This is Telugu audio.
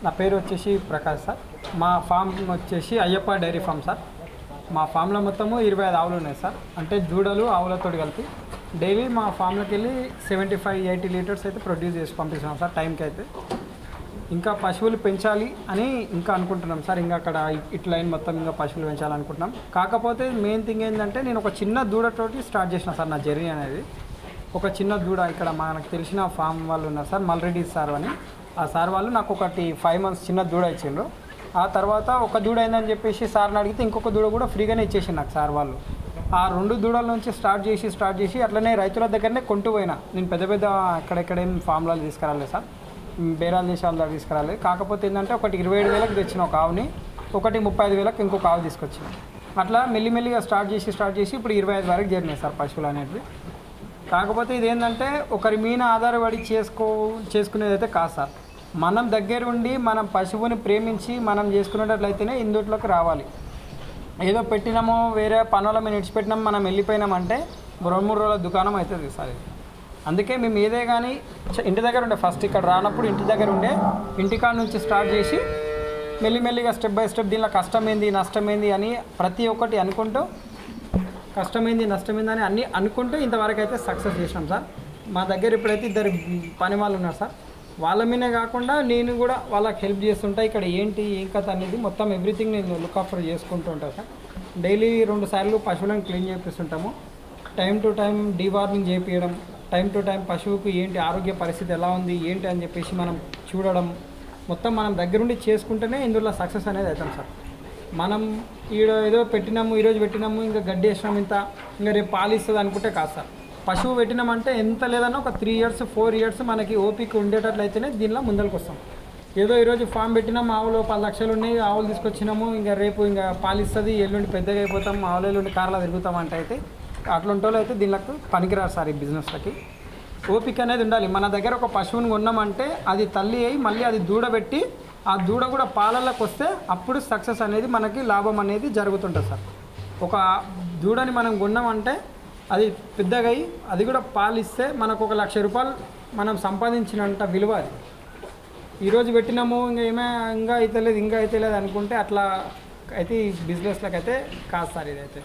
నా పేరు వచ్చేసి ప్రకాష్ సార్. మా ఫామ్ వచ్చేసి అయ్యప్ప డైరీ ఫామ్ సార్. మా ఫామ్లో మొత్తము 25 ఆవులు ఉన్నాయి సార్. అంటే దూడలు ఆవులతో కలిపి డైలీ మా ఫామ్లోకి వెళ్ళి 75-80 లీటర్స్ అయితే ప్రొడ్యూస్ చేసి పంపిస్తున్నాం సార్ టైంకి అయితే. ఇంకా పశువులు పెంచాలి అని ఇంకా అనుకుంటున్నాం సార్. ఇంకా అక్కడ ఇట్లా మొత్తం ఇంకా పశువులు పెంచాలనుకుంటున్నాం. కాకపోతే మెయిన్ థింగ్ ఏంటంటే నేను ఒక చిన్న దూడతోటి స్టార్ట్ చేసిన సార్ నా జర్నీ అనేది. ఒక చిన్న దూడ ఇక్కడ మనకు తెలిసిన ఫామ్ వాళ్ళు ఉన్నారు సార్, మల్రెడ్డి సార్ అని. ఆ సార్ వాళ్ళు నాకు ఒకటి 5 months చిన్న దూడ ఇచ్చిండ్రు. ఆ తర్వాత ఒక దూడ అయిందని చెప్పేసి సార్ని అడిగితే ఇంకొక దూడ కూడా ఫ్రీగానే ఇచ్చేసి నాకు సార్ వాళ్ళు. ఆ 2 దూడల నుంచి స్టార్ట్ చేసి అట్లనే రైతుల దగ్గరనే కొంటూ పోయినా. నేను పెద్ద ఎక్కడెక్కడేం ఫామ్లలో తీసుకురాలేదు సార్, బేరాలు చేసే వాళ్ళ దగ్గర తీసుకురాలేదు. కాకపోతే ఏంటంటే ఒకటి 27,000కి తెచ్చిన ఒక ఆవుని, ఒకటి 35,000కి ఇంకొక ఆవు తీసుకొచ్చిన. అట్లా మెల్లిమెల్లిగా స్టార్ట్ చేసి ఇప్పుడు 25 వరకు జరిగినాయి సార్ పశువులు అనేవి. కాకపోతే ఇదేంటంటే ఒకరి మీద ఆధారపడి చేసుకునేది అయితే కాదు సార్. మనం దగ్గరుండి మనం పశువుని ప్రేమించి మనం చేసుకునేటట్లయితేనే ఇందులోకి రావాలి. ఏదో పెట్టినామో వేరే పనుల మీద విడిచిపెట్టినాము మనం వెళ్ళిపోయినామంటే 2-3 రోజుల దుకాణం అవుతుంది సార్. అందుకే మేము ఏదే కానీ ఇంటి దగ్గర ఉండే ఫస్ట్ ఇక్కడ రానప్పుడు ఇంటి దగ్గర ఉండే ఇంటికాడ నుంచి స్టార్ట్ చేసి మెల్లిమెల్లిగా స్టెప్ బై స్టెప్ దీనిలో కష్టమైంది నష్టమైంది అని ప్రతి ఒక్కటి అనుకుంటూ కష్టమైంది నష్టమైంది అని అన్నీ అనుకుంటూ ఇంతవరకు అయితే సక్సెస్ చేసినాం సార్. మా దగ్గర ఇప్పుడైతే 2 పని వాళ్ళు ఉన్నారు సార్. వాళ్ళ మీదే కాకుండా నేను కూడా వాళ్ళకి హెల్ప్ చేస్తుంటా. ఇక్కడ ఏంటి ఏం కథ అనేది మొత్తం ఎవ్రీథింగ్ నేను లుక్ ఆఫర్ చేసుకుంటూ ఉంటాను సార్. డైలీ 2 సార్లు పశువులను క్లీన్ చేపిస్తుంటాము. టైం టు టైం డీవార్మింగ్ చేయించడం, టైం టు టైం పశువుకు ఏంటి ఆరోగ్య పరిస్థితి ఎలా ఉంది ఏంటి అని చెప్పేసి మనం చూడడం, మొత్తం మనం దగ్గరుండి చేసుకుంటేనే ఇందులో సక్సెస్ అనేది అవుతాం సార్. మనం ఏదో పెట్టినాము, ఈరోజు పెట్టినాము, ఇంకా గడ్డి వేసినాము ఇంత, ఇంకా రేపు పాలిస్తుంది అనుకుంటే కాదు సార్. పశువు పెట్టినామంటే ఎంత లేదన్నా ఒక 3 years 4 years మనకి ఓపిక ఉండేటట్లయితేనే దీనిలో ముందరికి వస్తాం. ఏదో ఈరోజు ఫామ్ పెట్టినాము, ఆవులు 10 లక్షలు ఉన్నాయి, ఆవులు తీసుకొచ్చినాము, ఇంకా రేపు ఇంకా పాలిస్తుంది, ఎల్లుండి పెద్దగా అయిపోతాం, ఆవులు ఎల్లుండి కార్లో తిరుగుతాం అంటే అయితే అట్లాంటి వాళ్ళు అయితే దీనికి పనికిరారు సార్. ఈ బిజినెస్లకి ఓపిక అనేది ఉండాలి. మన దగ్గర ఒక పశువుని కొన్నామంటే అది తల్లి అయి మళ్ళీ అది దూడబెట్టి ఆ దూడ కూడా పాలల్లోకి వస్తే అప్పుడు సక్సెస్ అనేది మనకి లాభం అనేది జరుగుతుంటుంది సార్. ఒక దూడని మనం కొన్నామంటే అది పెద్దగా అయ్యి అది కూడా పాలిస్తే మనకు 1,00,000 రూపాయలు మనం సంపాదించినంత విలువ అది. ఈరోజు పెట్టినాము ఇంకా అయితే లేదు అనుకుంటే అట్లా అయితే ఈ బిజినెస్లకు అయితే కాదు సార్ ఇదైతే.